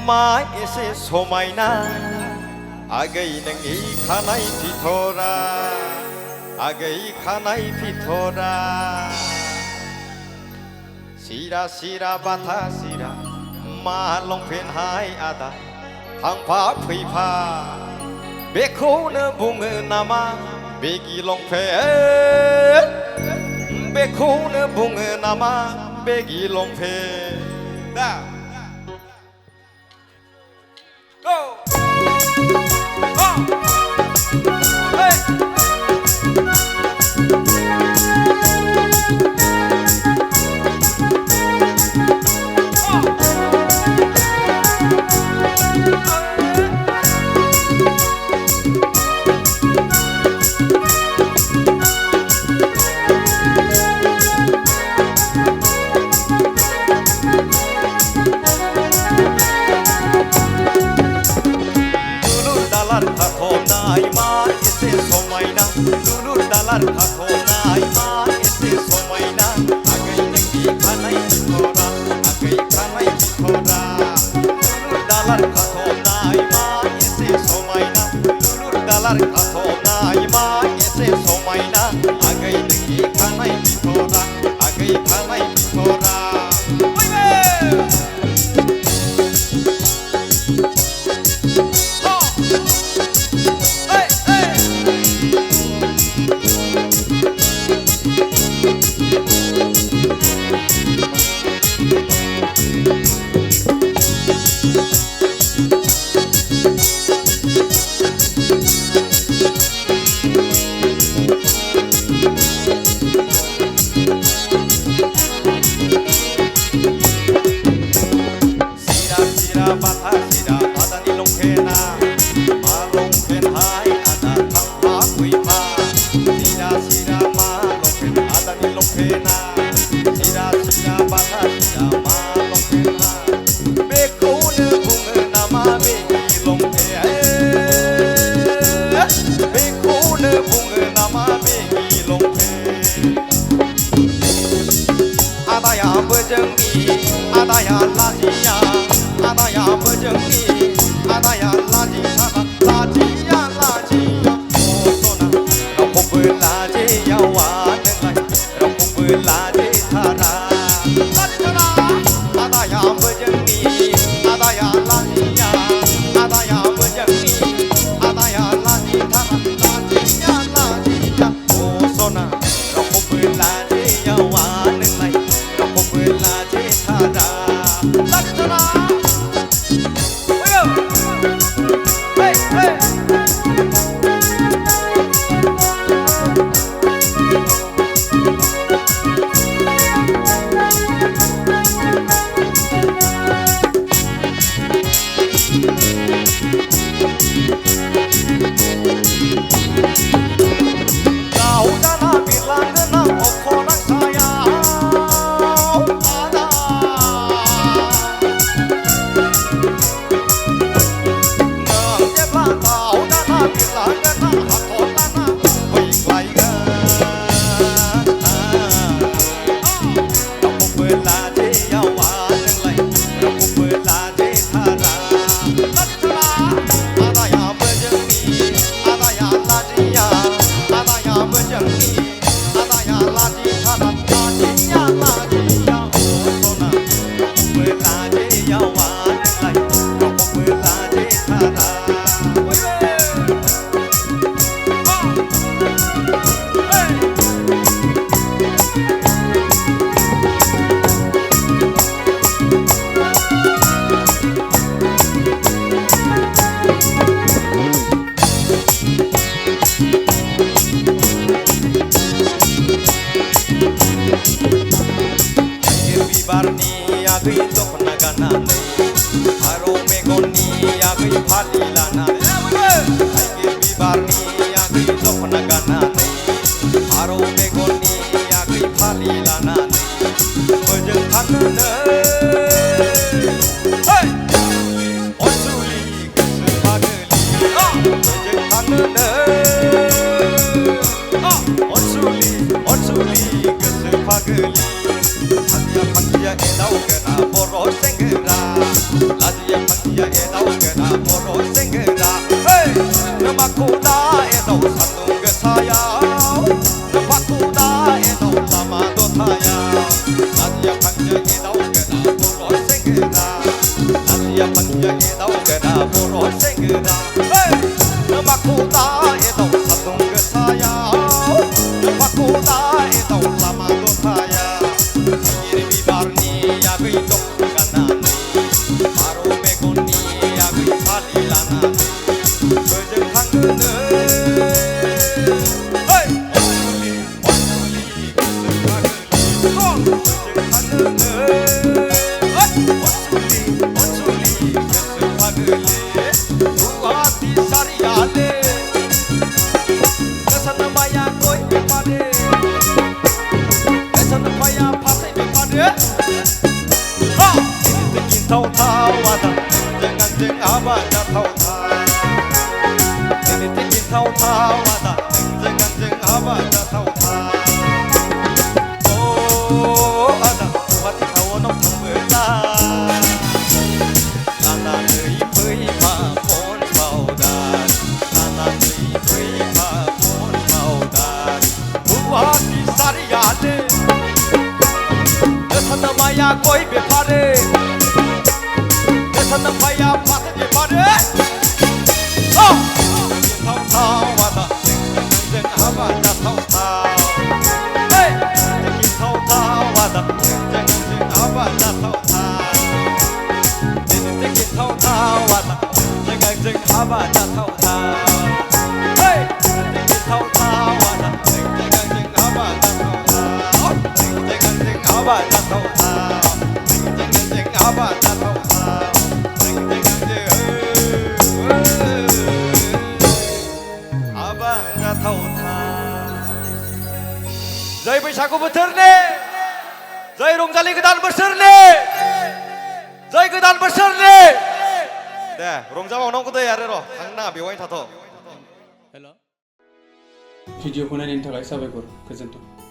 मा एसे समायना आगै नोंनि खानाय फिथरा आगै खानाय फिथरा सिरा सिरा बाथा सिरा मा लंपेन्टहाय आदा थांफा फैफा बेखौनो बुङो नामा बेगि लंपेन्ट बेखौनो बुङो नामा बेगि लंपेन्ट दा Go! Go! Hey! Dulur dalar kakonai ma ese somaina agai nenggi kanai fitora agai kanai fitora dulur dalar kakonai ma ese somaina dulur dalar kakonai ma ese somaina agai nenggi kanai fitora agai kanai fitora Adaya lajiya, adaya bejengni, adaya laji sana, lajiya lajiya. Oh sona, roko belajiya wanengai, roko belaji thara. Laji sana, adaya bejengni, adaya lajiya, adaya bejengni, adaya laji thara, lajiya lajiya. Oh sona, roko belajiya wanengai, roko belaji thara. Barni agai dokna ganane, aro megoni agai phali lanane. Agai bibarni agai dokna ganane, aro megoni agai phali lanane. Bejeng thanne, hey, onsuli goso pageli. Bejeng thanne, onsuli goso pageli. Lajiya 방지야 에다오게나 보러 생겨라 너 바꾸다 에다오 산동 괴사야 너 바꾸다 에다오 라마도 타야 나지야 방지야 에다오게나 보러 생겨라 나지야 방지야 에다오게나 보러 생겨라 너 바꾸다 에다오 산동 괴사야 너 바꾸다 에다오 라마도 타야 이름이 바르니 약의 독가 나네 바로 메고니 약의 살리라 나네 그저 당근은 원술리 그저 파글리 우아디 사리야네 그사는 마야 거이 베파네 그사는 마야 파세 베파네 긴 타오타와다 쟁쟁 아바자 타오타 긴 타오타와다 쟁쟁 아바자 타오타 오 아다 우아디 타오노 탕블라 나나의 브이파 본 파오다 나나의 브이파 본 파오다 우아디 사리야네 너사는 마야 거이 베파네 너사는 마야 파세 베파네 타오타와다 쟁쟁 아바자 타오타 긴 타오타와다 쟁쟁 아바자 타오타 긴 타오타와다 쟁쟁 아바자 타오타 긴 타오타와다 쟁쟁 아바자 타오타 쟁쟁 아바자 타오타 쟁쟁 아바자 타오타 Jai Baisakhu bothorne Jai Rongzali Godan bothorne Jai Godan bothorne 네, 롱자마 오는구도 야래로 당나 비와인 타도 हेल' भिडिअखौ नायनायनि थाखाय साबायखर गोजोन्थों